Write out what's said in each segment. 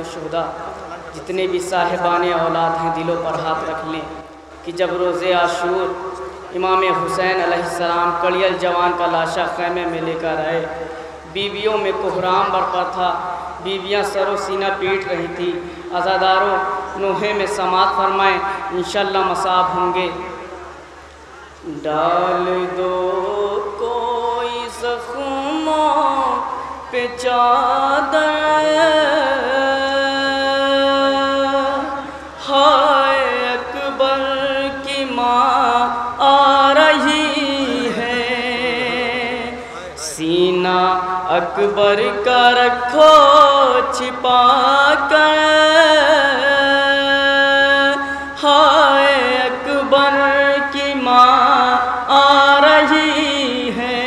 शुहदा जितने भी साहिबान औलाद हैं दिलों पर हाथ रख लें कि जब रोज़े आशूर इमाम हुसैन अलैहिस्सलाम कड़ियल जवान का लाशा खैमे में लेकर आए, बीवियों में कोहराम बरपा था, बीवियां सरो सीना पीट रही थी। अज़ादारों नोहे में समात फरमाएं, इंशाअल्लाह मसाब होंगे। डाल दो कोई ज़ख्मों पे चादर, हाय अकबर की माँ आ रही है, सीना अकबर का रखो छिपा कर, हाय अकबर की माँ आ रही है।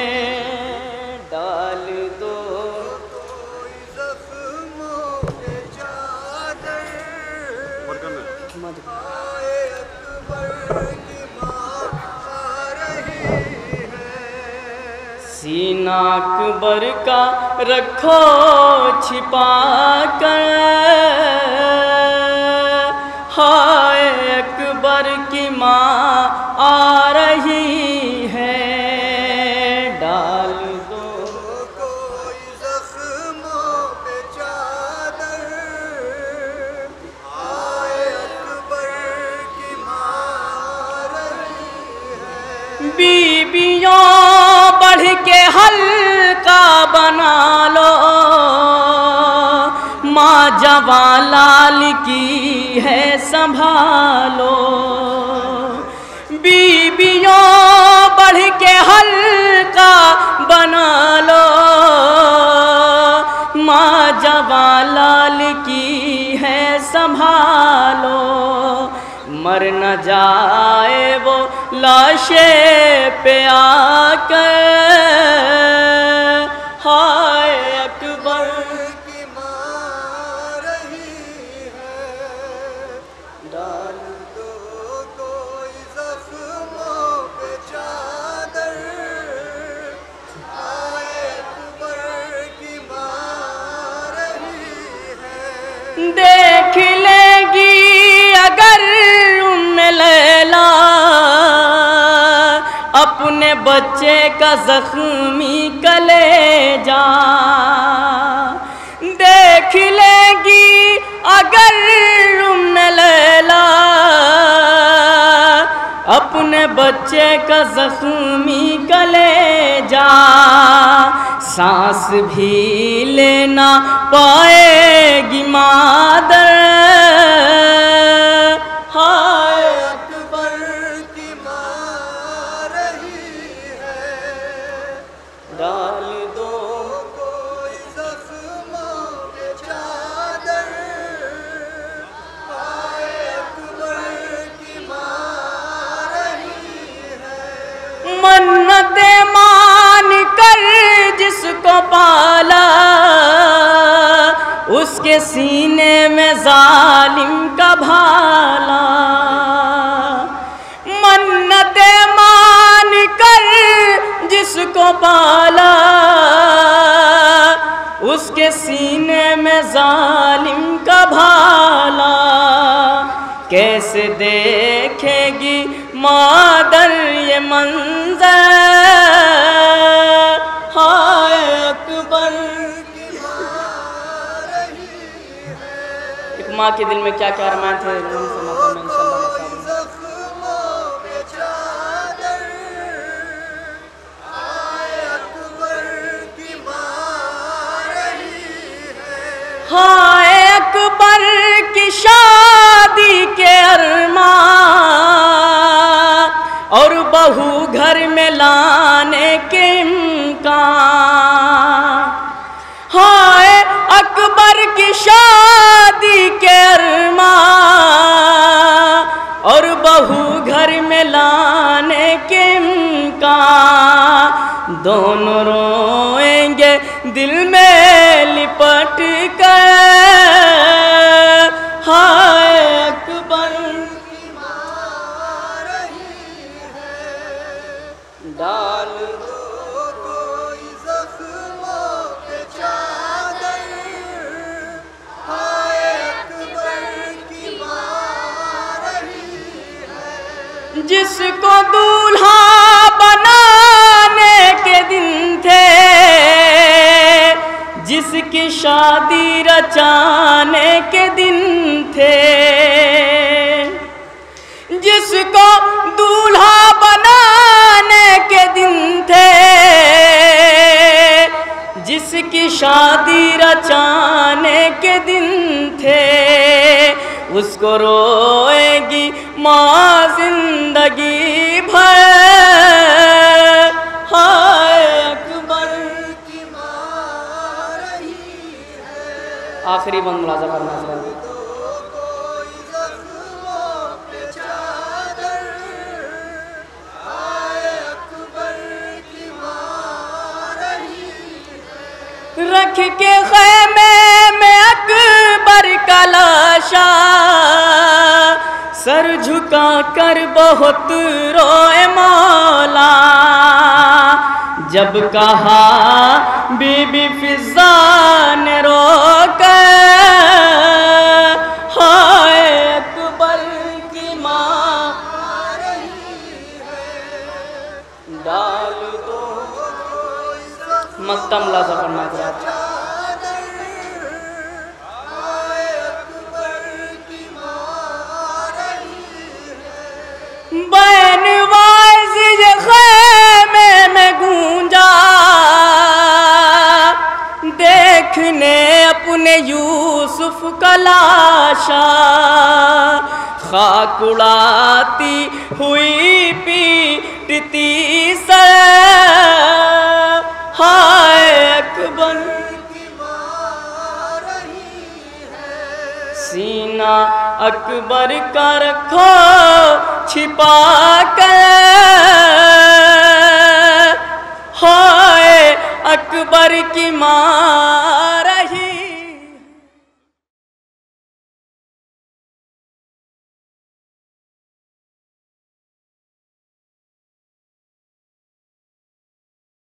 डाल दो कोई ज़ख्मों पे चादर, हाय अकबर की माँ आ रही है, सीना अकबर का रखो छिपा कर, हाय अकबर की माँ आ रही है। डाल दो कोई ज़ख्मों पे चादर, हाय अकबर की माँ आ रही है, बीबियों बढ़ के हल्का बना लो, माँ जवां लाल की है संभालो। बीबियों बढ़ के हल्का बना लो, माँ जवां लाल की है संभालो। मर न जाए वो लाशे पे आकर, हाय अकबर की माँ आ रही है। डाल दो कोई ज़ख्मों पे चादर, हाय अकबर की माँ आ रही है, देख लेगी अगर उम्मे लैला अपने बच्चे का जख्मी कलेजा। देख लेगी अगर उम्मे लैला अपने बच्चे का जख्मी कलेजा, सांस भी लेना पाएगी मादर, हाय अकबर की माँ आ रही है। डाल दो कोई ज़ख्मों पे चादर, हाय अकबर की माँ आ रही है, मन्नते मान कर जिसको पाला उसके सीने में जालिम का भाला। मन्नते मान कर जिसको पाला उसके सीने में जालिम का भाला। कैसे देखेगी मादर ये मंजर, हाय अकबर की माँ आ रही है, एक माँ के दिल में क्या क्या अरमान थे कोई ज़ख्मों पे चादर, हाय अकबर की माँ आ रही है, हाय अकबर की शादी के अरमान और बहू घर में लाने के इम्कान। हाय अकबर की शादी के अरमान और बहू घर में लाने के इम्कान। दोनों रोएंगे दिल में लिपट कर, हाय अकबर की माँ आ रही है, डाल दो कोई ज़ख्मों पे चादर, हाय शादी रचाने के दिन थे, जिसको दूल्हा बनाने के दिन थे, जिसकी शादी रचाने के दिन थे, उसको रोएगी माँ जिंदगी भर। हाय अकबर की माँ रही है, आखिरी बंद मुलाजा करना चाहिए। कोई जख्मों पे चादर, आए अकबर की माँ रही है। रख के खैमे में अकबर का लाशा, सर झुका कर बहुत रोए मौला। जब कहा बीबी फिजा ने रोकर, हाय अकबर की माँ डाल दो मक्तम लाजा करना चाहिए। बैन वाज़िज ख़ैमे में गूंजा, देखने अपने यूसुफ का लाशा। खाक उड़ाती हुई पीटती सर, हाय अकबर की माँ रही है, सीना अकबर का रखो छिपा कर, हाय अकबर की माँ रही।